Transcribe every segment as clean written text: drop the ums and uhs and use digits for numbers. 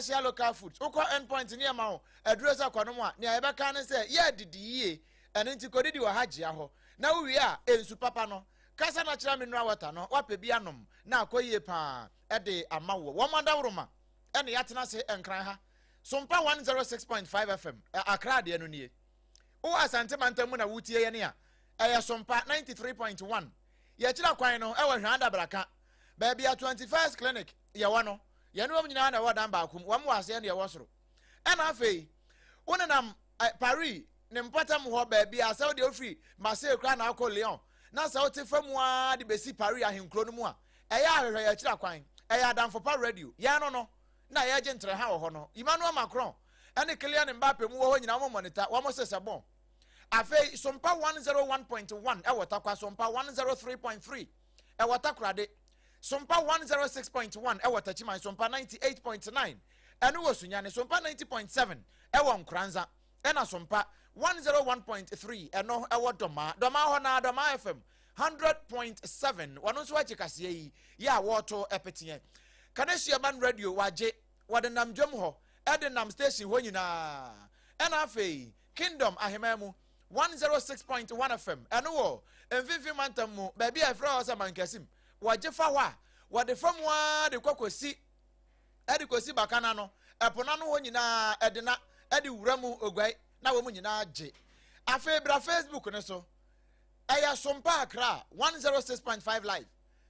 special local foods uko endpoint ni ama ho adresa kwano mu a ne ayebeka ne se ye didiyie ene nti kodidi wa hagye aho na wuwie a ensu papa no kasa na kira mineral water no wape bi anom na akoyie pa ede amawo wo mandawroma ene yatena se enkran ha SOMPA 106.5 FM Accra de no nie o asante mantamu na wutie ye ne a eye SOMPA 93.1 ye kira kwan no e wo hwanda braka baby a 21st clinic ye wono ye no nyina na wodan ba akum wo mo ase ne ye wosoro ena afei wonenam Paris ne mpatam ho baby a saudi ofri mase kra na akọ Lyon na saudi famu a de besi Paris ahenkro no mu a eya ahwehwe ye kira kwan eya adamfo pa radio ye no na ye gentre ha wo ho no Emmanuel Macron ene Kylian Mbappe mu wo ho nyina mo monitor wo mo sese bon afei SOMPA 101.1 e wota kwa SOMPA 103.3 e wota krade SOMPA 106.1 e wota chiman SOMPA 98.9 ene wo sunyane SOMPA 90.7 e wo nkranza ena SOMPA 101.3 eno e wo doma ho na doma FM 100.7 wano so achikase yi ya woto epetien Kaneshia Man Radio waje wade nam dwom ho ede nam station ho nyina ena afei Kingdom ahemamu 106.1 FM eno wo emfifi mantam mu baby afra ho sa mankasim waje fa ho a wade famwa de kokosi ede kosi bakana no epona no ho nyina ede na ede wuramu ogwai na wo mu nyina age afei bra Facebook ne so aya SOMPA Accra 106.5 live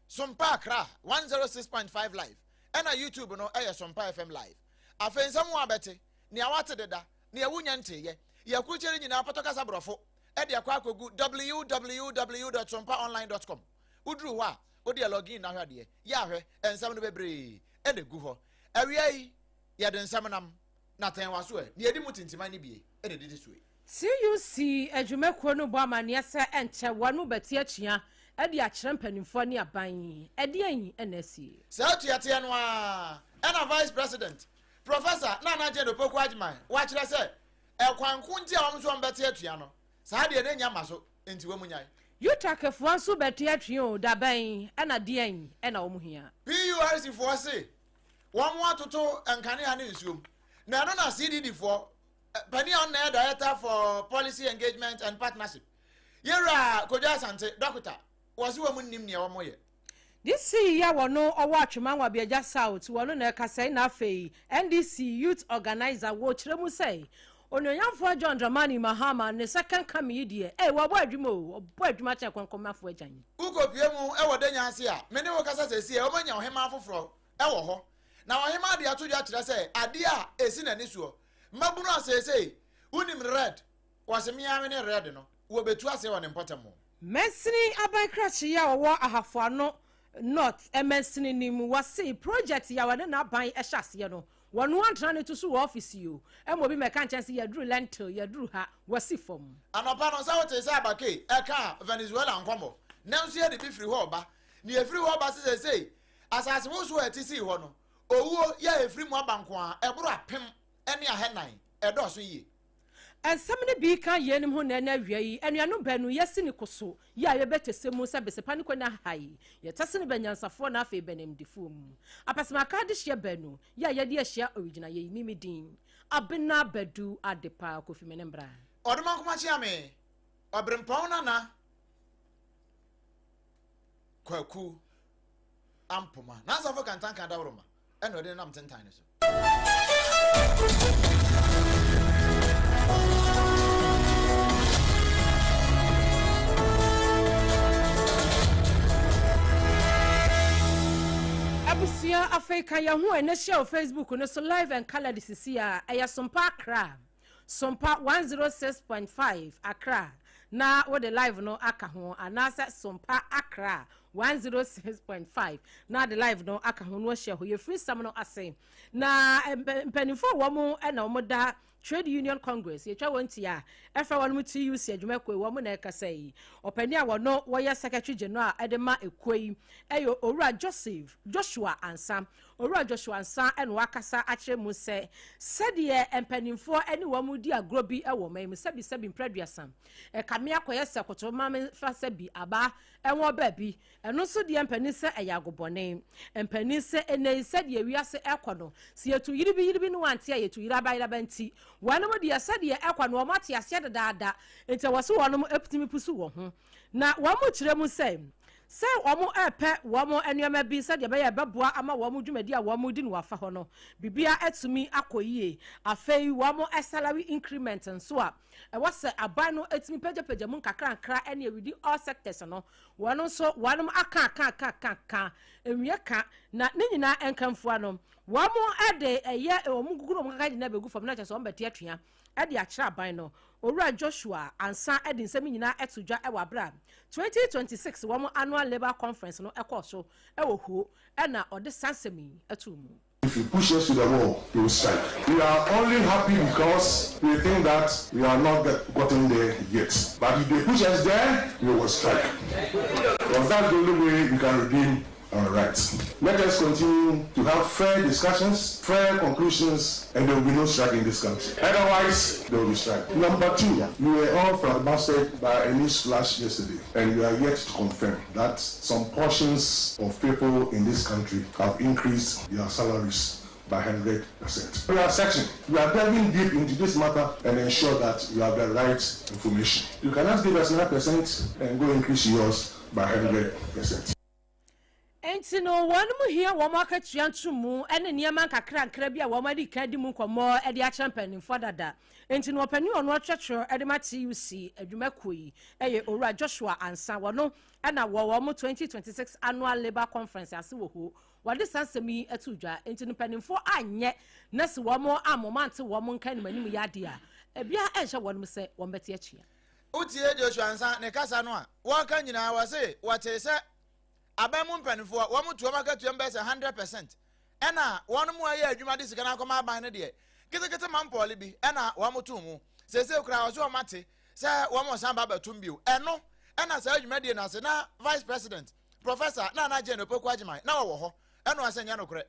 SOMPA Accra 106.5 live ena YouTube no aya SOMPA FM live afei nsamu abete ne awate deda ne awunya nteye ya kuchere nyina patoka sabrofo e de akwa akogu www.sompaonline.com udru wa odi login na hwade ya hwe ensam no bebre e de gu ho awia yi ya de nsam nam na ten waso e ne edi mutintima ne bie e de didi suwe CUC adwumako no bo amane se enche wanu beti atua e de akyere mpanimfo ne aban e de an NSC se atuate no a ena vice president professor Nana Jedo Poku Ajman wa kyere se ekwanku nti a omso mbeti atua no sa de ne nya maso enti wa munyai yutakefo anso beti atua o da ban ena de an ena wo muhia PURC fo se wo mo atoto enkane ha ne nsuom na no na CDD fo Penny on the director for policy engagement and partnership. Yera Koja Sante, doctor, was you a moon near Moye? This year, no, or watch man will be a just out, one on a Casena Fay, NDC youth organizer, watch Remu say. On your young for John Dramani Mahama, and the second comedian, what word you move, or boy, much I can come off with Jane. Uko Piemo, Ewa Denyasia, many workers say, oh, when you him off for Ewa. Now I am out there to you say, Adia is in an issue. Mabuna say unim red was me amene red no wo betu ase won important mo mesini abai crash ya wo ahafo ano not mesini nim wase project ya wade na abai ehase no wono antra ne to so office yoemo bi meka chance ya duru lentil ya duru ha wasi fom anopa no sa wote say abake e ka Venezuela nkomo nanso ye de bi free ho ba ne e free ho ba say asase wo so atisi ho no owuo ya e free mo abanko a e buru apem ene ahenan edo so yi ensamne bi kan yenim ho na awia yi anuanu banu yesi ni koso ya ye betesemu se besepa ni kwanya hai ye tase ne banyansafo na afi benem difum apasema ka de hye banu ya ye de hye original ye ni medin abena badu adepa kofi menembra oduma kuma chi ame obrempon na kwaku ampoma na safo kantan kan dawroma eno de nam tentan ne so Abusia Africa ya hu ene share Facebook no so live and color this is here aya SOMPA Accra SOMPA 106.5 Accra na what the live no aka ho anasa SOMPA Accra 106.5 na the live no aka ho no share ho ye free sam no ase na mpanifo wo mo na wo da Trade Union Congress ye twa wonti a efa won mu TUC adwumako wo mo na ekasai opani a wono wo ye secretary general edema ekoi eyo Owura Joshua Ansam en wakasa akire mu se sede empanimfo ene wo mu di agrobi e wo mai mu sebi mpraduasam e kamea koye se koto ma me fa sebi aba enwo ba bi ɛno so deɛ mpanin sɛ ɛyɛ agobɔne mpanin sɛ ɛnɛ sɛ deɛ wiase ɛkɔ no si yɛtu yiribi no wante a yɛtu yira bayira nti wɔnom deɛ sɛ deɛ ɛkɔ no wɔn ate aseɛ dadaada nti wɔso wɔnom epitimi pusu wɔ ho na wɔn mo kyerɛ mu sɛ wɔn ɛpɛ wɔn nneɛma bi sɛ deɛ bɛyɛ bɛboa ama wɔn dwumadi a wɔn di no wafa hɔ no bibia etumi akɔ yie afei wɔn salary increment nso a ɛwɔ sɛ aban no etumi pɛgyapɛgya mu nkakrankra ɛne ewidi all sectors no wɔn nso wɔn aka enwie ka na ne nyinaa nkamfoa no wɔn ɛde ɛyɛ wɔn gugu wɔn kaka gyina begu fam na kyerɛ sɛ wɔn bɛte atua ɛde akyerɛ aban no owura Joshua ansa ɛde nsɛm nyinaa ɛto dwa ɛwɔ abra 2026 wɔn annual labour conference no ɛkɔ so ɛwɔ ho ɛna ɔde sansɛm ɛto mu. If you push us to the wall, we will strike. We are only happy because we think that we are not gotten there yet. But if they push us there, we will strike. Because that's the only way we can redeem our rights. Let us continue to have fair discussions, fair conclusions, and there will be no strike in this country. Otherwise, there will be strike. Number two, you were all flabbergasted by a news flash yesterday, and you are yet to confirm that some portions of people in this country have increased their salaries by 100%. We are searching. We are delving deep into this matter and ensure that you have the right information. You cannot give us 9% and go increase yours by 100%. Enti no wɔn mu hia wɔn akatua ntumu ɛne nneɛma nkakra bi a wɔn adi kan di mu nkɔmɔ ɛde akyerɛ mpanimfoɔ dada enti no ɔpanin ɔno atwɛtwɛ ɛde ma TUC adwumakuo yi ɛyɛ owura Joshua ansa wɔn ɛna wɔn 2026 annual labour conference ase wɔ ho wɔde sansɛm yi ɛto dwa enti no mpanimfoɔ anyɛ nɛsi wɔn amomante wɔn nkan ne manim yade a ebia ɛnhyɛ wɔn mu sɛ wɔn bɛte akyia utie Joshua ansa ne kasa no a wɔka nyinaa wɔ se wɔte sɛ abamu mpanifo wo mutu makatu mbese 100% ena wonu mu aye adwuma de sika na akoma aban ne de kete mampole bi ena wo mutu mu sese kura wo so mate se wo mo san ba batum bio eno ena sa adwuma de na se na vice president professor na Jane Opoku Agyeman na wo ho eno asenya no kure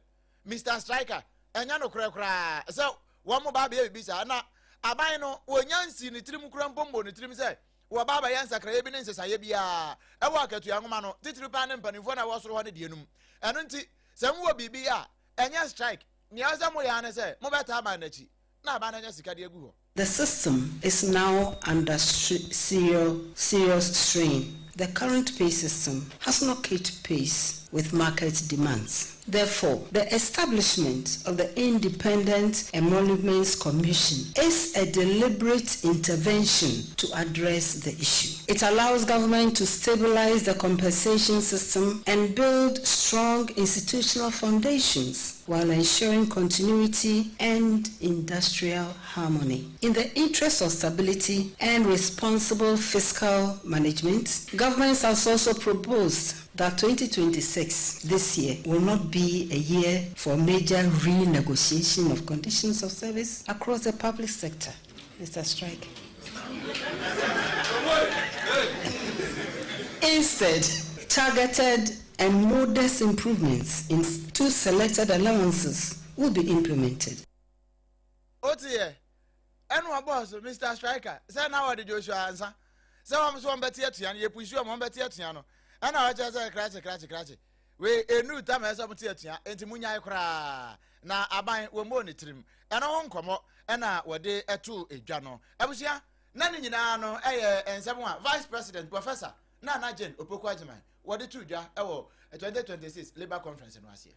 Mr Striker enya no kure kura se wo mo ba be bibisa na aban no wonyansi ni tirim kura mbombo ni tirim se wo baba yansa kra yebi ne nsesaye bia e wo akatu yanoma no titiri pa ne mpanifo na wo soro ho ne de enum eno nti se mo bibi a enya strike ni aza mo ya ne se mo beta ba na chi na aba na nya sika de agu ho. The system is now under serious strain. The current pay system has not kept pace with market demands. Therefore, the establishment of the Independent Emoluments Commission is a deliberate intervention to address the issue. It allows government to stabilize the compensation system and build strong institutional foundations while ensuring continuity and industrial harmony. In the interest of stability and responsible fiscal management, governments has also proposed that 2026, this year, will not be a year for major renegotiation of conditions of service across the public sector. Mr. Strike. Instead, targeted and modest improvements in two selected allowances will be implemented. Otiye, enu boss Mr. Striker, say now what did Joshua answer? Say I'm so better atuan, ye pursue am better atuan no. Ana wa say krache. We enu time e so better atuan, enti munya kra na aban wo mo ne trim. Eno ho nkomo, na wode eto edwa no. Abusia, na ne nyina no eye ensem a Vice President Professor na Jane Opoku Agyeman wode to dwa ewo 2026 Labour Conference no ase.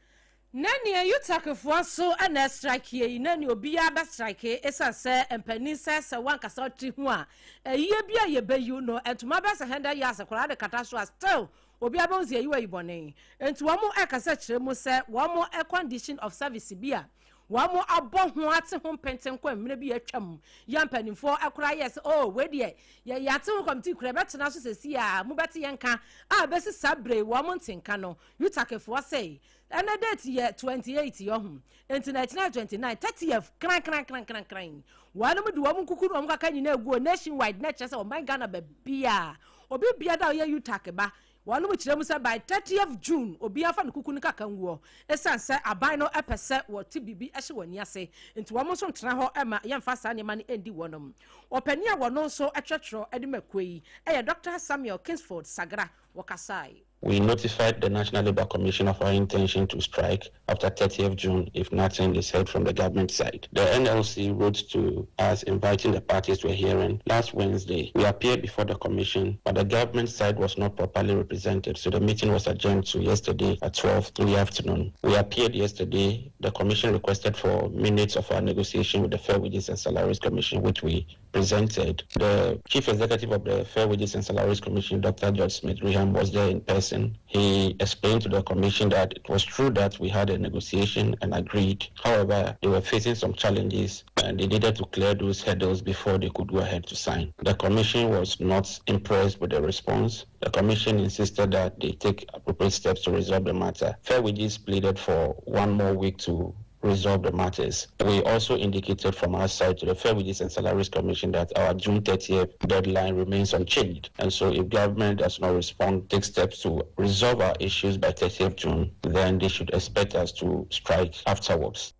Nani yutakefo so ana strike yi nani obi ya ba strike esase empani sese wankasa oti hu a eyiye bia ye bayu no entuma ba se henda ya sekora de kata so still obi abonzi yi wa ibone entu wo mo ekasa kire mu se wo mo e condition of service bia wo mo abɔ ho ate ho penten kwa mene bi atwam ya mpanimfo akora yes oh we de ye yate ho committee kura betena so sesi a mu bete yenka a besi sabre wo mo ntenka no yutakefo say and the date year 28 yohum enti na 29 30th kran wanu mu de wo kukuru wo kaka nyina egu nationwide na chese o man Ghana ba bia obi bia da ye utake ba wanu mu kire mu se by 30th June obi afa ne kukunu kaka nwuo esanse aban no epese wo ti bibi ehye wani ase enti wo mo so ntena ho ema ye mfa sa ne ma ne endi wonom opani a wono so etwetwero ede makoi eye Dr. Samuel Kingsford Sagra wakasai. We notified the National Labour Commission of our intention to strike after 30th June if nothing is heard from the government side. The NLC wrote to us inviting the parties to a hearing last Wednesday. We appeared before the commission, but the government side was not properly represented, so the meeting was adjourned to yesterday at 12 in the afternoon. We appeared yesterday. The commission requested for minutes of our negotiation with the Fair Wages and Salaries Commission, which we presented. The Chief Executive of the Fair Wages and Salaries Commission, Dr. George Smith-Reham, was there in person. He explained to the commission that it was true that we had a negotiation and agreed. However, they were facing some challenges and they needed to clear those hurdles before they could go ahead to sign. The commission was not impressed with the response. The commission insisted that they take appropriate steps to resolve the matter. Fair Wages pleaded for 1 more week to resolve the matters. We also indicated from our side to the Fair Wages and Salaries Commission that our June 30th deadline remains unchanged. And so if government does not respond, take steps to resolve our issues by 30th June, then they should expect us to strike afterwards.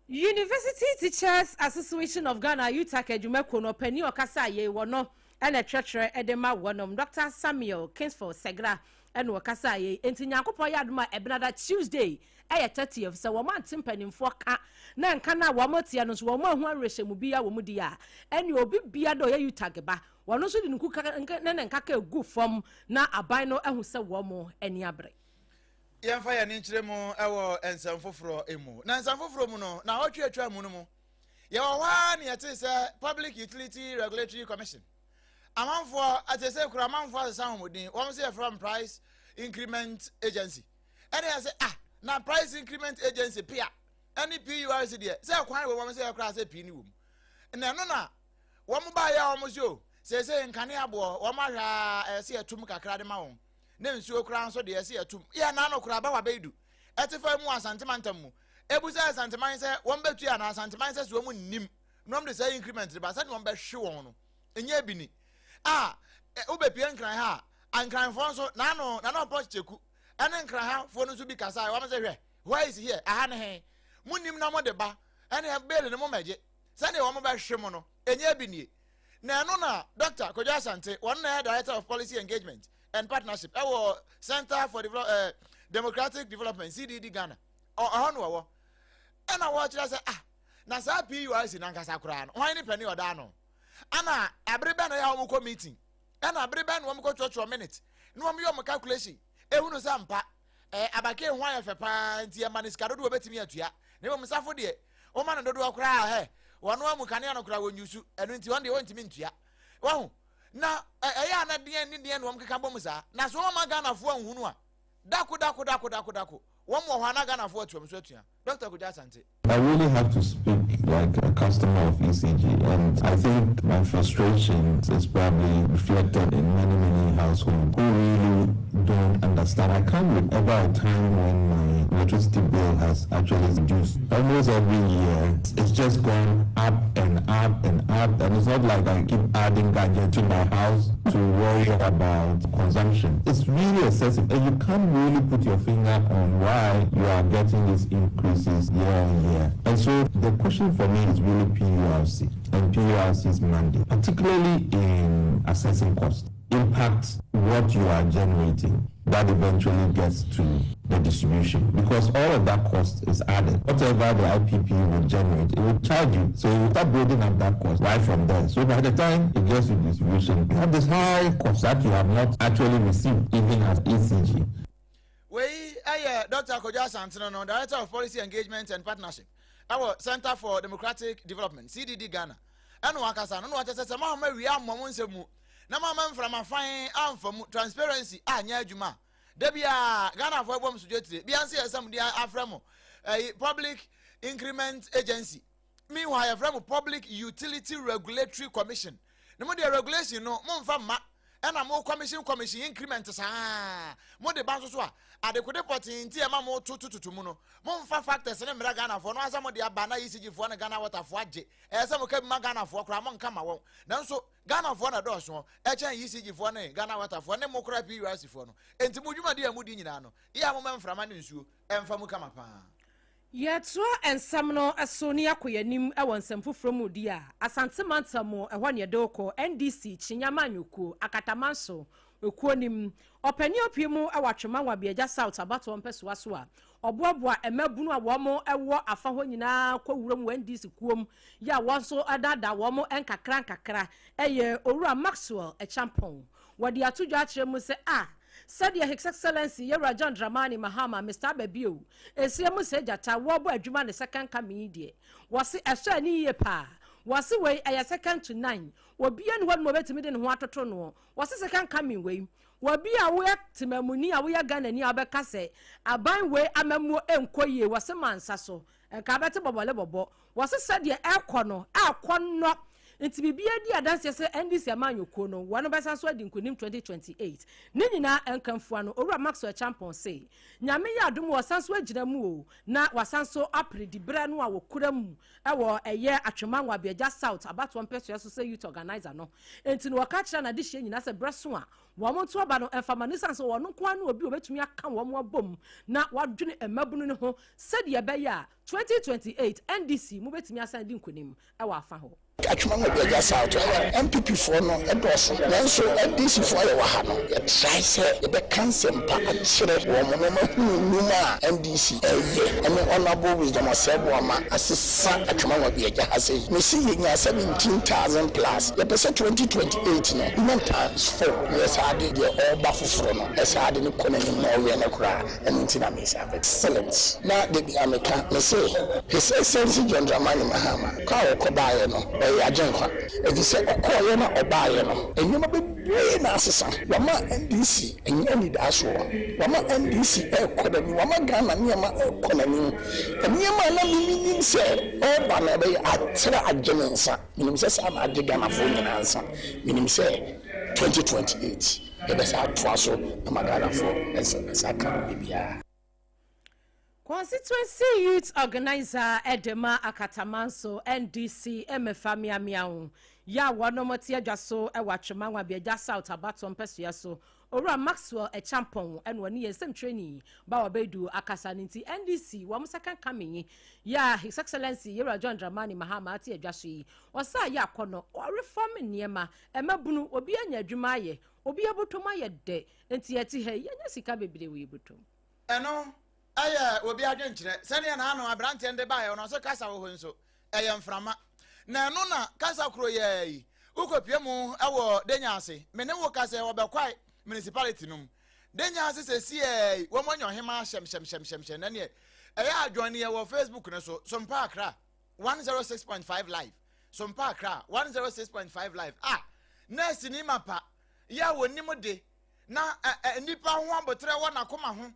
University Teachers Association of Ghana, UTAC, Ejumeko no Penny Okasa ye wono, and a treasurer Edema wonom, Dr. Samuel Kingsford Segra, and Wakasa ye, and Tinyakopo Yadma Ebnada Tuesday. 30th so woman timpani mfoka na nka na womotia no so womo ho arehye mu bia wo mu dia ene obi bia do ye utageba wono so di nkuka na nka ka egu fom na aban no ehu se womo eni abre yemfa ya ni nkyere mu ewo ensam foforo emu na ensam foforo mu no na otwetwa mu no mu ye wo wa ne yete se Public Utility Regulatory Commission amanfo atese kura amanfo asesa homodin wo se from Price Increment Agency ene ya se na Price Increment Agency pia any PURC there say kwan we won say kra say pi ni wom na no na wo mo ba ya wo mo so say nkane abo wo ma hwa say atum kakra de ma won na nsuo kra nso de say atum ya na no kra ba wa beidu etefa mu asantemantam mu ebu say asanteman say won betu ya na asanteman say so mu nim no de say increment de ba say won be hwe won no enya bi ni ubepia nkran ha ankran fo nso na no post cheku ene nkran ha fo no so bi kasa wa say hwe why is here aha ne he munim na mo de ba ene bele ne mo meje sane wo mo ba hwe mo no enya bi ni na no na Dr. Kojo Asante one na Director of Policy Engagement and Partnership our Center for Democratic Development CDD Ghana no wo ena wo kira say na sa PURC na nkasa kura no why ni pani oda no ana abrebe na ya wo ko meeting ena abrebe na wo ko cho minute no wo yo mo calculation ehunu sampa abake ho ayefe pa nti e maniskado do betimi atua ne bo msafo de o ma no dodo akura he wono amukane no kura wonyusu eno nti won de won timi ntua wahu na eya na de no mkeka bom sa na so ma Ghana fo anhunu a dako won mo ho na Ghana fo atuam so atua Dr. Kojo Asante. I really have to speak like a customer of ECG, and I think my frustration is probably reflected in many households who really don't understand. I can't remember a time when my electricity bill has actually reduced. Almost every year, it's just gone up and up and up, and it's not like I keep adding gadgets to my house to worry about consumption. It's really excessive, and you can't really put your finger on why you are getting these increases year on year. And so the question for me is really PURC and PURC's mandate, particularly in assessing cost, impact what you are generating that eventually gets to the distribution, because all of that cost is added. Whatever the IPP will generate, it will charge you. So you start building up that cost right from there. So by the time it gets to distribution, you have this high cost that you have not actually received even as ECG. Dr. Kojo Asante no Director of Policy Engagement and Partnership our Center for Democratic Development CDD Ghana eno akasa no wa tese ma ma wi ammo nsemu na ma mfram afan amfamu transparency anya adwuma da bia Ghana for bom sujotire bia nse yesam dia aframo Public Increment Agency meanwhile aframo Public Utility Regulatory Commission no mo de regulation no mo mfa ma ena mo commission increment sa mo de ban so a adekode potin ti e ma mo tututu mu no mo mfa factors ne mra Ghana fo no asa mo de aba na ECG fo ne Ghana water fo age esa mo ka bi ma Ghana fo kra mo nka ma won nanso Ghana fo na do so e chen ECG fo ne Ghana water fo ne mo kra PURC fo no enti mo dwuma de amudi nyina no iya mo memframa ne nsuo emfa mu kama pa Yetro ensam no asoni akoyanim ewon semfofro mu dia asante mantamo ehwo ne doko NDC chinyama nyuku akatamanso ekuonim opani opiemu awatwema wabiaja south abato mpeswa so a oboaboa emabunu a womo ewo afa ho nyina kwawuram wandisi kuom ya wonso adada womo enkakra eye owura Maxwell Echampon wadi atudwa akire mu se Sadia His Excellency Yera John Dramani Mahama Mr. Babio esiemu se jata wobo adwuma ne second coming die wase ehwe ni ye pa wase we aya second to 9 obia ne ho betimi de ne ho atoto no wase second coming we wabia we timamuni a we Ghana ni abeka se aban we amamu enkoye wase mansa so enka bete bobole bobo wase sadia ekono akono nti bibia di adanse se NDC amanyoko no wano besa so adi nkonim 2028 ni nyina enkamfua no owura Maxwell Champon say nyame ya adom wasanso agina mu o na wasanso apredi bra no a wokura mu ewo eye atwemanwa biaja south abato mpeso so say youth organizer no enti no waka kira na de hye nyina se breso a wo to aba no enfamanisan so wono kwa no obi obetumi aka wo mo abom na wadwene emabunu ne ho sede be ya 2028 NDC mu betumi asan di nkonim ewo afa ho Atwuma biaja south MPP for no endorsement nanso NDC for ye wa no ye try say ye be cancel pa akire wo mo no numa NDC ene honorable wisdom osebo ama asesa atwuma biaja ase me see ye nya 17,000 plus ye pese 2028 no even times 4 yes I did ye all bafufro no yes I did no konanim no we na kura entina me say excellent na de bi ameka me say His Excellency John Dramani Mahama ka o ko bae no ajenkwa edise okoye na obaye no enyoma be na asesa wama NDC enyani daso wama NDC ekodani wama Ghana nyama ekonani enyama na miminim se oba na be atra ajenensa minim se sa na Ghana fo nyinansa minim se 2028 ebe sa atwaso na Ghana fo esa kan bibia Constituency Youth Organizer Edema Akatamanso NDC Emefamia Miaun ya wanomoti adwaso ewatwemanwa biaja south abato mpesua so owura Maxwell Echampon enwani yesem training ba wabedu akasa ninti NDC wam second coming ya His Excellency Yera John Dramani Mahama ati adwaso yi wasa ya kono reform niema emabunu obi anya adwuma ye obi abotoma ye de enti eti he yenya sika bebre we botom eno aya obi adwenkyere sene na anu abrante ende bae ono so kasa wo nso eye mframa na no na kasa kro ye yi ukopie mu ewo denyase mene wo kasa wo bekwai municipality num denyase se sie wo monyo hema shem na ne eye adwone ye wo Facebook ne so SOMPA Accra 106.5 live SOMPA Accra 106.5 live na sini mapa ya woni de na nipa ho abotre wo na koma ho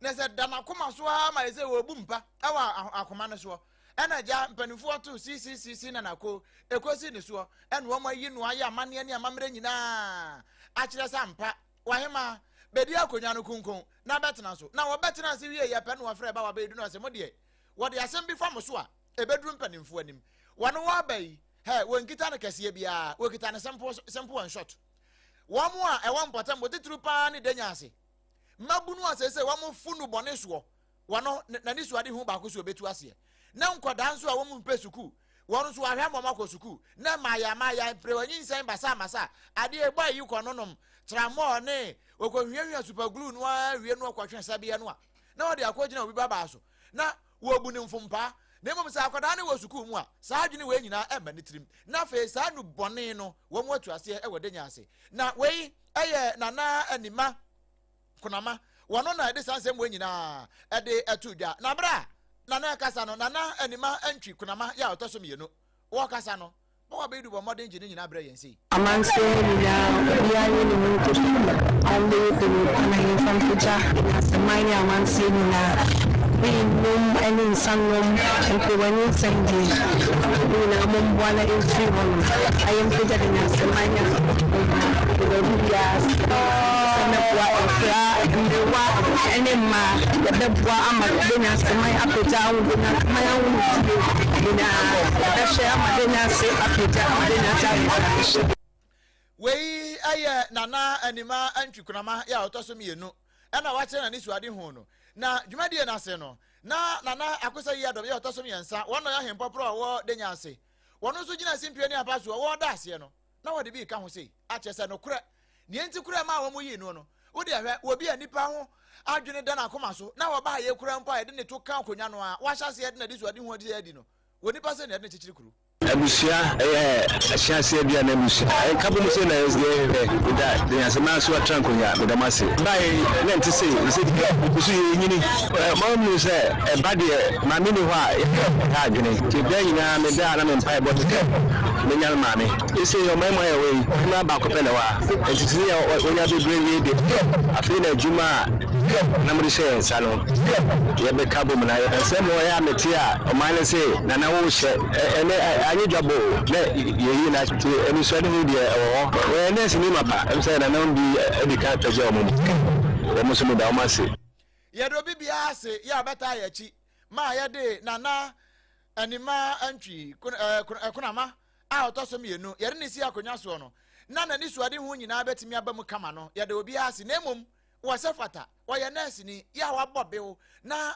na se dana koma so ha ma ese wo bumpa ewa akoma ne so ena ja mpanifo to cc na nako ekosi ne so ena wo mayi no aya amane ne amamre nyina a kire sampa wahema bedi akonya no kunkun na betena so na wo betena se wie ye pe no wafre ba wa bedu no se modie wo de asem bi fam so a ebedru mpanifo anim wono wa bai he wo nkita no kese bia wo kita ne simple one shot wo mo a e wo mpota mo titru pa ne danyase mabunu asese wa mo funu bone so wano na ni so ade hu ba ko so obetu ase na nkoda nso a wo mu pesuku wonu so ahwa mo makọ suku na maya prewanyi nsan basa masa ade egba yi ko nonom tramo ne okohwiahwia super glue no awie no akwatwe sabia no a na wo de akogina obi baba so na wo bu ne mfumpa na mom sa akoda ne wo suku mu a saa adwene we nyina ema ne tirim na fe saa nu bone no wo mo atu ase e wodenya ase na wei eye nana anima kunama wono na de sanse mo nyina ede atudwa na bra nana kasa no nana anima antwi kunama ya otoso mienu wo kasa no wo be du bo modern engine nyina bra yensi amanse ya ni ni mo to ande to ana yin fan kuja asemanya amanse ni na num any sangum and when you send ni na mo bwana in free one I am kuja ni asemanya sana kwa okra ndewa ene ma de bwa ama de na asemanya apeja wu na asemanya wu na dashe ama de na se apeja de na ta wei aye nana anima antwikunama ya otoso mienu ena wache na nisu ade hu no na dwumadie na se no na nana akosa yi adom ya otoso miensa wono ya hempopro wo denya ase wono so gina simpie ni apaso wo da ase no na wode bi ka ho sei achese no kure nienti kura ma wo mo yi no no wo de ahwe wo bi anipa ho adwene da na akoma so na wo ba ye kura mpa ye de ne to kan akonya no a wa hya se ye de na di so ade ho ade adi no wo nipa se ne de chichiri kuru abusia ahyase bia na abusia kabo mo se na da de asema so atrankonya me da mase bai na nti se so nyini ma mu se ba de ma mi ni ho a ha adwene ti bia nyina me da na me mpa e bote me nyal ma me ise yo mai mo ya we na ba ko pele wa nti ti ya onya be bre de afi na juma na mo se salon ye be kabo mo na se mo ya meti a o ma le se na na wo hye ani jabo na yeyi na ti emi so ni de we na sini mapa em say na na bi edika taje o mo so mo da o ma se ye do bibia ase ya beta ya chi ma ye de nana anima antwi kunama a otoso mienu ye ne si akonya so no na ni suade hu nyina betimi aba mu kama no ye de obi ase na emom wo se fata wo ye nurse ni ya wa bobew na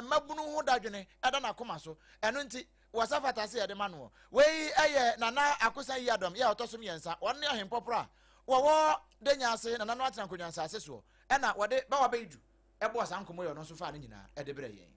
mabunu hu dadwene eda na koma so eno nti wasafata se yede manu we eye nana akosa yi adom ya otosom yensa wonne ahempopra wo denya ase nana no atena konyansa ase so ena wode ba wa beidu ebo asankomo yo no so fa ne nyina ede bre yen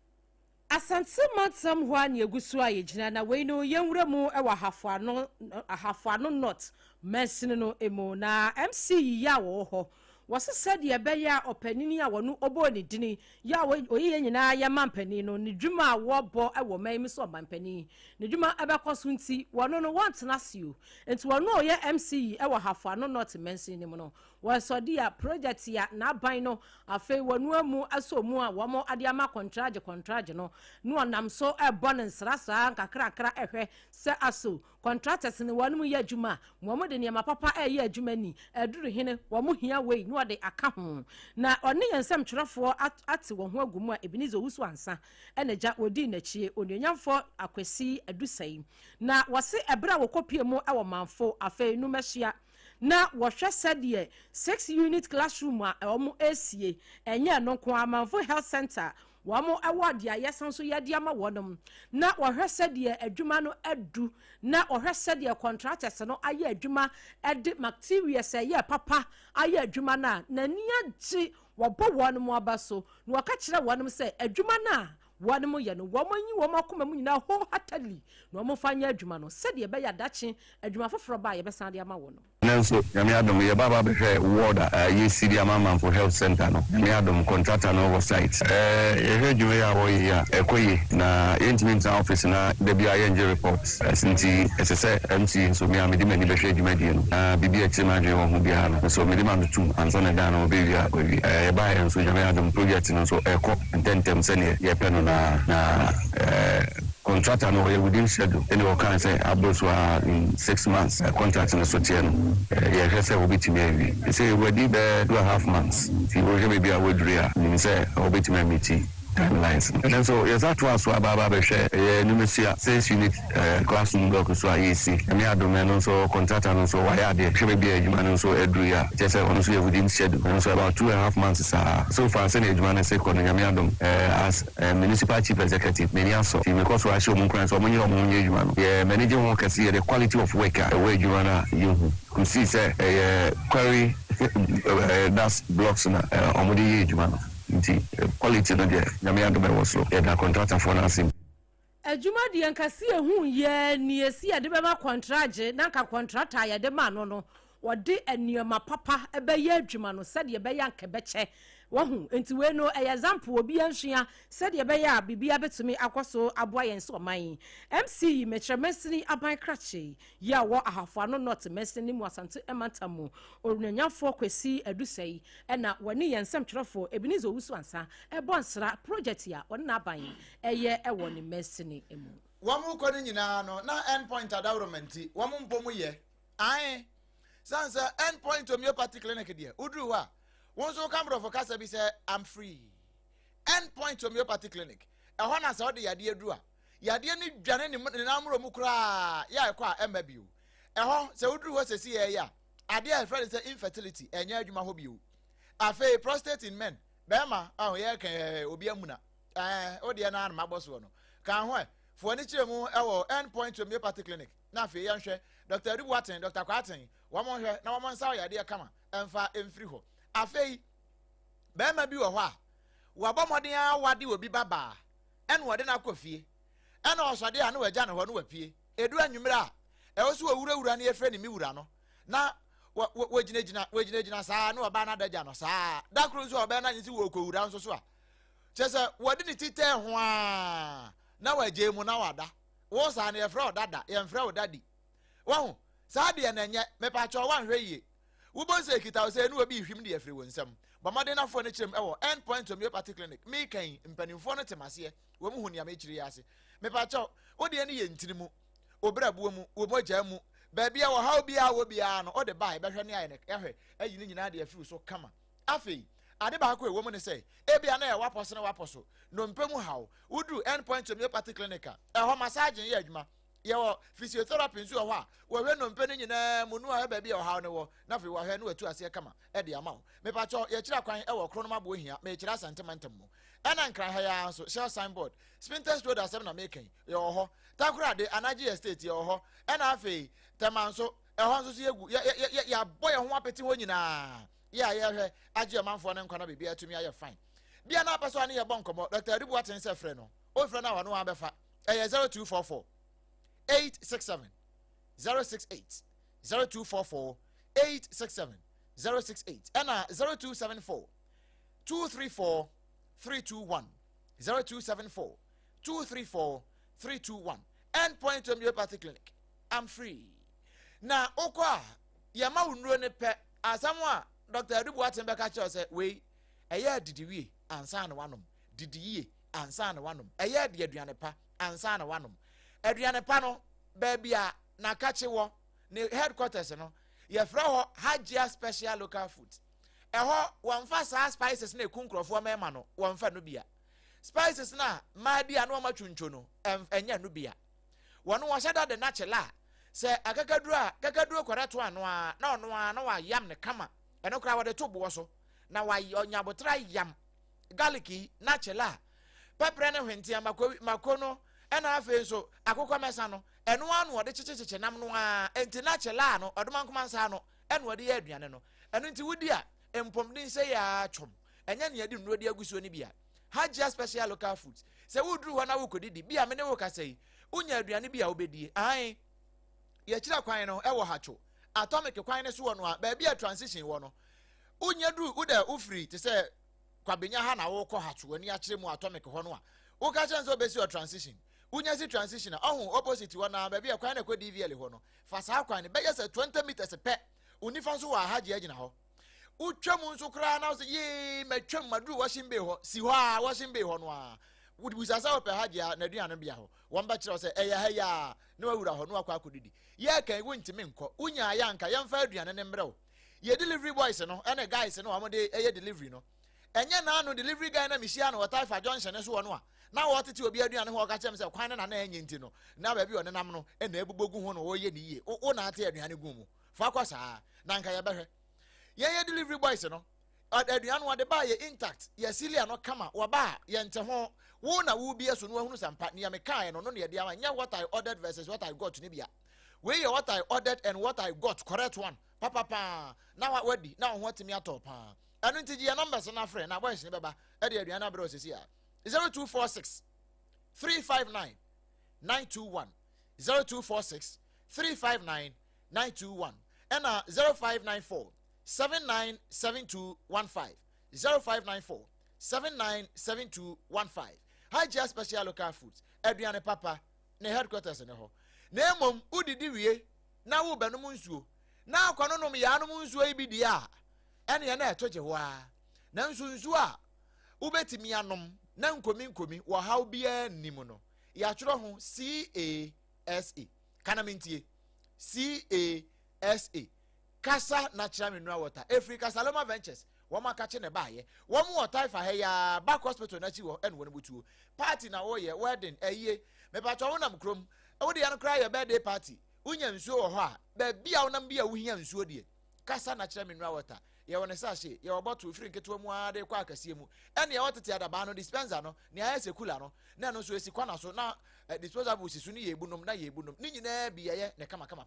asante matsam ho an yegusu a yegina na we no yenwura mu e wa hafo ano not mesine no emo na MC ya wo ho wase said ye be ya opanini a wonu obo ne dini ya oyi nyina ya mampani no ne dwuma wo bo e wo mai so mampani ne dwuma abekoso nti wono no want na sio enti wono ye MC e wo hafo ano not mensi ni mu no waso dia project ya na ban no afei wonu amu asomu a wo mo ade ama contract no no onam so e bon nsrasa nkakrakra ehwe se aso contractors ni wonu ya dwuma mo de ne mapapa e ya dwuma ni eduru hene wo mo hia wei no de aka ho na one yensem twerefo ate wo ho agumu a ebinizo wusu ansa enaja odi na chie onyenyamfo akwasi adusai na wase ebra wo kopie mu e wo manfo afei no mehia na wohwe sede 6 unit classroom a omo esie enye no ko amanfo health center wamo award ya yesanso yade ama wonum na wohwe sede adwuma no adu na wohwe sede contractors no aye adwuma ede materials ye papa aye adwuma na nia ji wobo wonum abaso na waka kire wonum se adwuma na wonum ye no womanyi womakoma mu nyina ho hatali na womfanya adwuma no sede be ya dache adwuma foforo ba ye besan de ama wonum nanso yami adom ye baba be hwe ward ye city amama for health center no yami adom contractor no oversight ye hwe dwuma ya wo ya ekoyi na intimate office na de bia ye nje reports sinti sse MC so mi amedi mani be hwe dwuma die no na bibia chima dwe wo ho bia no so medi ma tum anso na da no be wi ye ba ye so yami adom project no so eko intentem se ne ye pe no na contractor no within schedule any can say abros were in 6 months contract no so tie no ye say obetimi awi say we did 2.5 months ti wo je be a wodria ni say obetimi meeting timelines and so yes that was so baba be share numesia 6 unit classroom block so IEC me adom no so contractor no so why dey she be adwuma no so edria just say on so within schedule and so about 2.5 months so far say adwuma no say kono me adom as municipal chief executive me so because we show mun kran so mun adwuma no yeah manage won can see the quality of work we adwuma na you could see say query that's blocks na omudi adwuma no nti quality no de nyame adom e wo so e da contractor for na sim adwuma de yankase ehu ye ni esi ade be ma contract na ka contractor ya de ma no wode enioma papa ebe ye adwuma no sede be yanke beche wahu enti we no example obi anhia sede be ya bibia betumi akoso aboa yenso man MC metremesini aban krache ya wo ahafo no not mesini mu asante emantamu onanyafo kwesi adusai ena wani yensem twerefo ebinizo wusu ansa ebonsra project ya wona aban eye ewo ni mesini emu wamu ko ni nyina no na endpoint development wamu mpomu ye ai sansa endpoint homeopathic clinic dia udru wa wonso camera for kasa bi say I'm free endpoint homeopathic clinic e ho na sa de yade adu a yade ni dwane ni namro mu kura ya ekwa emabio e ho se udru ho sesi ye ya ade a friend say infertility enya adwuma ho bio afa prostate in men bema ah ye kan obi amuna o de na ma boso no kan ho fo ni kiremu e wo endpoint homeopathic clinic na afa ye nhwe Dr. Ribuaten Dr. Kwaten wɔn hwɛ na wɔn nsa yɛ adeɛ kama ɛmfa ɛmfiri hɔ afei bɛrima bi wɔ hɔ a wɔabɔ mmɔden a wade obi babaa ɛna wɔde no akɔ fie ɛna ɔsɔde a na wɔagya no hɔ no wapue edu anwummerɛ a ɛwɔ so wɔwurawura no yɛfrɛ ne mi wura no na wɔgyinagyina saa na ɔbaa no adagya no saa da koro nso ɔbɛn no anyi si wɔkɔwura nso so a kyerɛ sɛ wɔde ne titɛ ho a na wɔagye mu na wada wɔn saa no yɛfrɛ wo dada yɛmfrɛ wo dadi wɔn saa deɛ na ɛnyɛ mepatwɛ wɔnhwɛ yie wobɔ sɛ ekita wo sɛ ɛnu obi hwim de yɛfiri wɔn nsam bɔmmɔden nafoɔ no kyerɛm ɛwɔ end point homeopathy clinic mekan mpanimfoɔ no tem aseɛ wɔn mu hu nneɛma akyiri yɛ ase mepatwɛ wodeɛ no yɛ ntini mu obra buo mu wo mogya mu baabi a wɔ haw biara wɔ biara no ɔde baa ɛbɛhwɛ ne ayɛ ne ɛhwɛ ayi ne nyinaa de afiri so kama afei ade baako ɛwɔ mu ne sɛ ebia na yɛ wapɔ so na wapɔ so nnompe mu haw woduru end point homeopathy clinic a ɛhɔ massage yɛ adwuma yɛwɔ physiotherapy nso wɔ hɔ a wɔhwɛ nnompe no nyinaa mu no a baabi a ɔhaw ne wɔ na afei wɔhwɛ no watu aseɛ kama ɛde ama wo mepatwɛ yɛkyerɛ kwan ɛwɔ kronom abɔ hia mekyerɛ asantemantam mu ɛna nkran ha ya nso shell signboard spinters road asɛm na mekan yɛwɔ hɔ takorade anagye estate yɛwɔ hɔ ɛna afei tema nso ɛhɔ nso so yɛgu yɛabɔ yɛn ho apete hɔ nyinaa yɛhwɛ agye ɔmanfoɔ no nkwa na biribi atumi ayɛ fine bia na apɛ so ane yɛbɔ nkɔmmɔ dr adibu aten sɛ frɛ no ɔfrɛ no a wɔno abɛfa ɛyɛ 0244 867 068 0244 867 068 ɛna 0274 234 321 0274 234 321 end point homeopathy clinic I'm free na okwa yama unro ne pe asamo a dr Adubu Atembe ka che say we eye didiwie ansa na wanom didiye ansa na wanom eye de aduane pa ansa na wanom aduane pa no ba bia na ka che wo ne headquarters no ye fra ho Hajia special local food ɛhɔ wɔmfa saa spices na ekunkrofo mema no wɔmfa no bia spices na madi anu amatwuncho no enya no bia wɔno wɔhyɛ da na kyela sɛ kakaduro kɔreto ano a na ɔno a na wayam ne kama ɛno kra wɔde to bo so na wayanyabotra yam garlic na kyela pepper ne hwentia makono ɛna afei nso akokɔ mesa no ɛno anu wɔde kyekyekyekye nam no a enti na kyela no ɔdoma nkoma nsa no ɛna wɔde yɛ aduane no ɛno nti wudi a empomdin sɛ ya twom ɛnya ne yɛde nnuro de agusuo ne bia Hajia special local foods sɛ wuduru hɔ na wokɔdidi bia me ne wo kasa yi unya aduane bia wobɛdie ai yɛkyerɛ kwan no ɛwɔ hacho atomic kwan ne so wɔ no a baabi a transition wɔ no unya duru uda ufiri te sɛ kwabenya ha na wokɔ hacho ani akyerɛ mu atomic hɔ no a woka kyerɛ nso bɛsi transition unya si transition a ɔho opposite wɔ na baabi a kwan na kɔ DVL hɔ no fa saa kwan ne bɛyɛ sɛ 20 meters pɛ unifa nso wɔ Hajia gyina hɔ utwam nso kra na so ye matwam maduru washing bay ho si ho a washing bay ho no a wudibusasa wo pe Hajia na aduane bia ho won ba kire se eya ha ya na wawura ho no akwa akodidi ye kan wontimi nkɔ unya aya nka yemfa aduane ne mbrɛ wo ye delivery boys no ene guys no amode eye delivery no enye na no delivery guy na mihia no Wataifa junction ne so wo no a na wo tete obi aduane ho ka kyem se kwan na na enye nti no na ba bi one nam no ena ebubogu ho no wo ye ne yie wo na ate aduane gu mu fa kwa saa na nka ye behwe ye delivery boys no aduane wo de ba ye intact ye silia no kama wo ba ye nte ho wo na wo bi eso no ahunu sampa ne ya mekai no no ne de ama nya what I ordered versus what I got ne bia we ye what I ordered and what I got correct one papa na wadi na ho timi atọ pa anu nti ye numbers na frɛ na boys ne beba e de aduane abere osisi a 0246 359 921 0246 359 921 and 0594 797215 0594 797215 Hajia special local foods aduane papa ne headquarters ne ho na emom udidi wie na wo benum nsuo na akwano nom ya nom nsuo ibidi a ene ye na etoje ho a na nsuo a ubetimi anom na nkomi wo haw bia nim no ya tworo ho CASA kana mentie CASA Kasa natural mineral water Africa Saloma Ventures woma ka che ne baaye wom Wataifa he ya back hospital na chi wo en wona butuo party na wo ye wedding eye me pa twa wonam krom wo de ya no kra ye birthday party unya nsuo wo ho a ba bia wonam bia wo hia nsuo de Kasa natural mineral water ye wona sa hye ye wo bottle free nketo mu ade kwa akasie mu ene ye wotete adaba no dispenser no ne ayese kula no na no so esi kwa na so na disposable sisu ne ye ebunom na ye ebunom ni nyina bia ye ne kama pa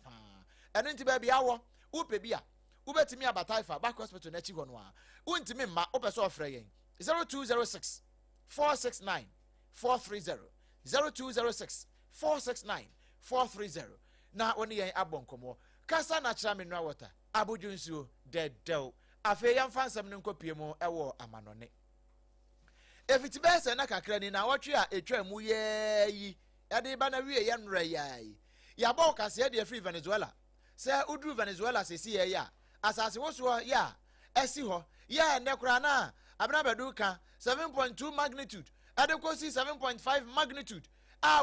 ɛno nti baabi awɔ wopɛ bi a wobɛtumi aba Taifa back hospital n'akyi hɔ no a wontumi mma wopɛ sɛ ɔfrɛ yɛn 0206 469 430 0206 469 430 na wone yɛn abɔ nkɔmmɔ kasa na kyerɛ me nua water abodwo nsuo dɛdɛw afei yɛmfa nsɛm no nkɔpie mu ɛwɔ amanɔne efiti bɛsɛ na kakra ni na wɔtwe a etwa mu yɛyi ɛde ba na wie yɛ nrɛ yɛyi yɛabɔ kaseɛ de free Venezuela sɛ uduru Venezuela sesi yɛ ya asase woso ya ɛsi hɔ yɛ ɛnɛ kora na abena bɛdu ka 7.2 magnitude ɛde kosi 7.5 magnitude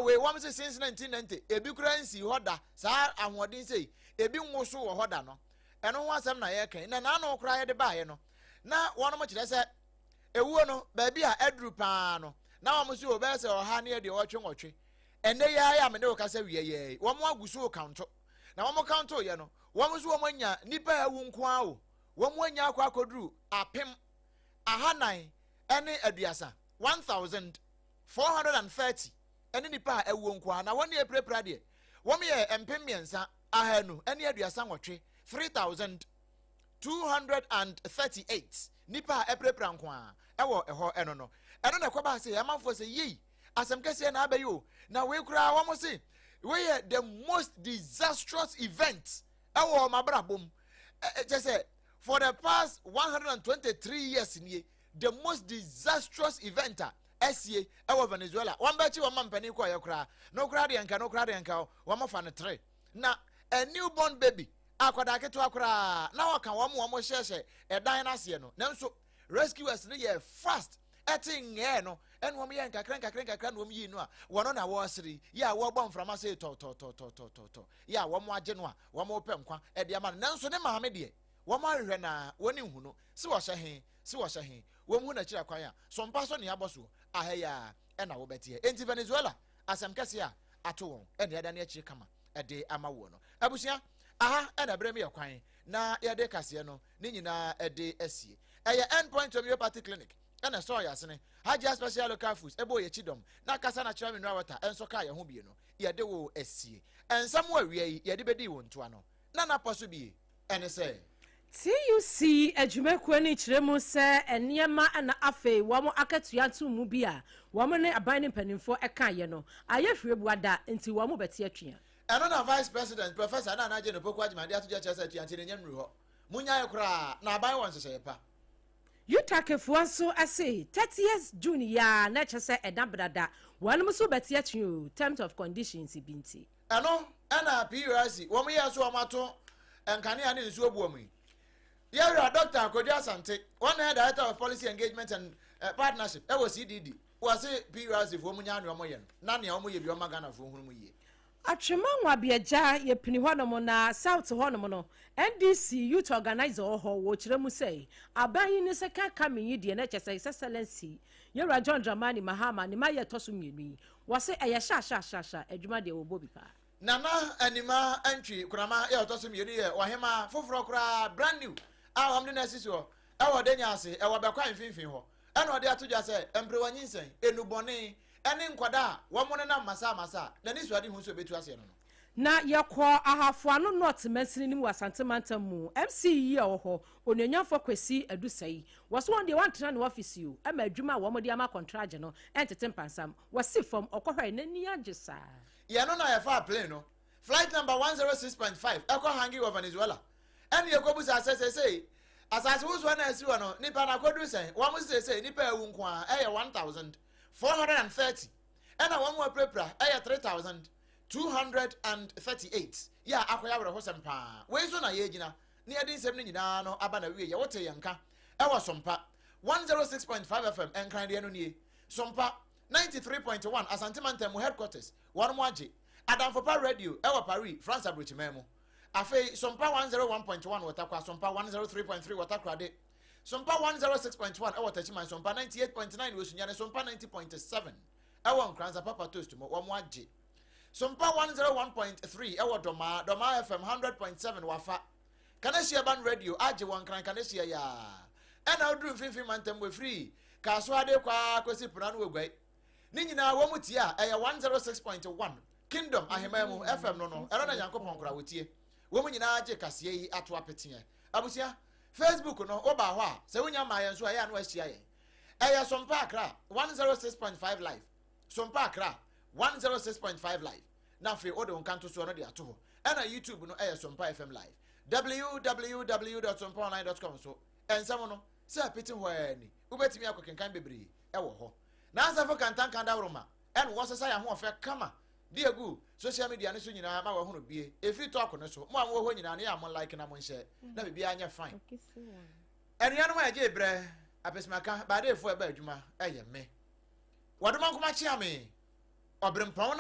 we wɔm se since 1990 ebi kora nsi hɔ da saa ahoɔden sei ebi nwoso wɔ hɔ da no ɛno ho asɛm na yɛka na naano kora yɛde baayɛ no na wɔnom kyerɛ sɛ ewuo no baabi a ɛduru paa no na wɔm so obɛsɛ ɔha ne yɛde ɔtwe ɛnɛ yɛ a mene wo kasa wie yɛ wɔm agu so counto na wɔm counto yɛ no wɔm so wɔm anya nipa ewu nko a o wɔm anya akɔ akɔduru apem ahanan ɛne aduasa 1430 ɛne nipa ewu nko a na wɔn yɛ prepare deɛ wɔm yɛ empem miɛnsa ahanu ɛne aduasa nwɔtwe 3238 nipa ɛprepare nko a ɛwɔ ɛhɔ ɛno no ɛno na ɛkɔba sɛ amanfo sɛ yei asɛm kɛseɛ na abɛyi o na wei kura wɔn se wei yɛ the most disastrous event ɛwɔ mabrabom kyɛ sɛ for the past 123 years nie the most disastrous event a ɛsie ɛwɔ Venezuela wɔn bɛkyi wɔn mampani kɔ yɛ kura no kura deɛ nka wɔn fa ne 3 na a newborn baby akɔda ketewa kura na wɔka wɔn hyehyɛ ɛdan n'aseɛ no nanso rescuers ne yɛ fast ɛte ngɛɛ no ɛna wɔn yɛ nkakra na wɔn yi no a wɔn na wɔresere yɛ a wɔbɔ mframa sɛ tɔ yɛ a wɔn agye no a wɔn pɛ nkwa ɛde ama no nanso ne maame deɛ wɔn ahwehwɛ na wɔn nhu no si wɔhyɛ he wɔn hu n'akyiri akwan a sompa so ne abɔ so ahɛyɛ a ɛna wɔbɛteɛ enti Venezuela asɛm kɛse a ato wɔn ɛna yɛda ne akyiri kama ɛde ama wɔn no abusua aha ɛna brɛ me yɛ kwan na yɛde kaseɛ no ne nyinaa ɛde asie ɛyɛ endpoint homeopathy clinic ɛna sɔ yɛ asene Hajia special local foods ɛbɔ yɛ chidom na kasa na kyerɛ me nua water ɛnso ka yɛ ho bie no yɛde wo asie ɛnsɛm wɔ awie yi yɛde bɛdi wo ntoa no na napɔ so bie ɛne sɛ TUC adwumakuo ne kyerɛ mu sɛ nneɛma ana afei wɔn akatua to mu bi a wɔn ne aban ne mpanimfoɔ ɛka yɛ no ayɛ hwɛ buada nti wɔn bɛte atwea ɛno na vice president professor na anaje no pokwa adwumade ato kyerɛ sɛ atwea nti ne nyam hɔ munya yɛ kora na aban wɔn hyehyɛ pa Yutakefoɔ nso ase 30th June ya na kyerɛ sɛ ɛda brada wɔn nso bɛte atwea terms of conditions bi nti ɛno ɛna PURC wɔn yɛ so wɔn ato nkanea ne nsuo bu wɔn Yara Dr. Kodia Asante, one head director of policy engagement and partnership. That was CDD. Was it PURC for Munya no moyen? None of you be magana for whom ye. Atremanwa biaja ye pinihonomo na South Honomono NDC youth organizer ho wo kyeremu sei aban ni seka kame yi de na kyese excellency Yara John Dramani Mahama ni maye toso mienu wose eye sha adwuma de wo bobi pa Nana anima entry kurama ye toso mienu ye ohema foforo kura brand new amde na sisiwo ewo de nyase ewo bekwa mfimfin ho ena ode atodwa se emprewanyin enubone ene nkwada wo mo na masa na ni suade hu so betu ase no na yakọ ahafo ano not mesini ni wasantemantam mu MCE ho onanyafo kwesi adusai waso on de wantena ne office you ama adwuma wo mo de ama contract no entete mpansam wasi fom okohwe na ni agesa ye no na ye fa plane no flight number 106.5 eko hangi of Venezuela ene yekobusa asese asase wo so na asiwo no nipa na kodu sen wo mo sese nipa ewu nko a eye 1430 ena wo mo prepra eye 3238 ya akoya were ho sempa we so na ye gina ne yedi nsem ne nyina no aba na wie ye wote yanka ewo sompa 106.5 FM enkran de no nie sompa 93.1 asantemantam headquarters one mo age adamfopa radio ewo Paris France abrochimemo afei sompa 101.1 watakwa sompa 103.3 watakrade sompa 106.1 ewo tachiman sompa 98.9 wosunyane sompa 90.7 ewo nkranza papa toast mo wo mo age sompa 101.3 ewo doma FM 100.7 wafa kanashia ban radio age won kran kanashia ya ena oduru finfin mantem we free kaso ade kwa kosi puna no wegwai ni nyina wo mutia eye 106.1 Kingdom ahemamu FM no ero na yankopon kora wotie woman nyina je kaseɛ yi ato apetiɛ abusia Facebook no oba hɔ a sɛ wonya ma yɛn so a yɛ anu ahyia yɛn ɛyɛ Sompa Accra 106.5 live Sompa Accra 106.5 live na afei wode wo nkanto so no de ato hɔ ɛna YouTube no ɛyɛ Sompa FM live www.sompaonline.com so ɛnsɛm no sɛ apeti hɔ ani wobɛtumi akɔkenkan bebree ɛwɔ hɔ na asafo kantan kanda woroma ɛna wɔsesa yɛ ho ɔfɛ kama diegu social media ne so nyinaa ma wɔhono bie ɛfiri talk no so mo a mo hɔ nyinaa ne yɛ mo like na mo nhyɛ na bibia anyɛ fine ɛnuanom a yɛgye brɛ apesimaka baade efo ɛba adwuma ɛyɛ me wɔdoma nkoma kyea me ɔbrempɔn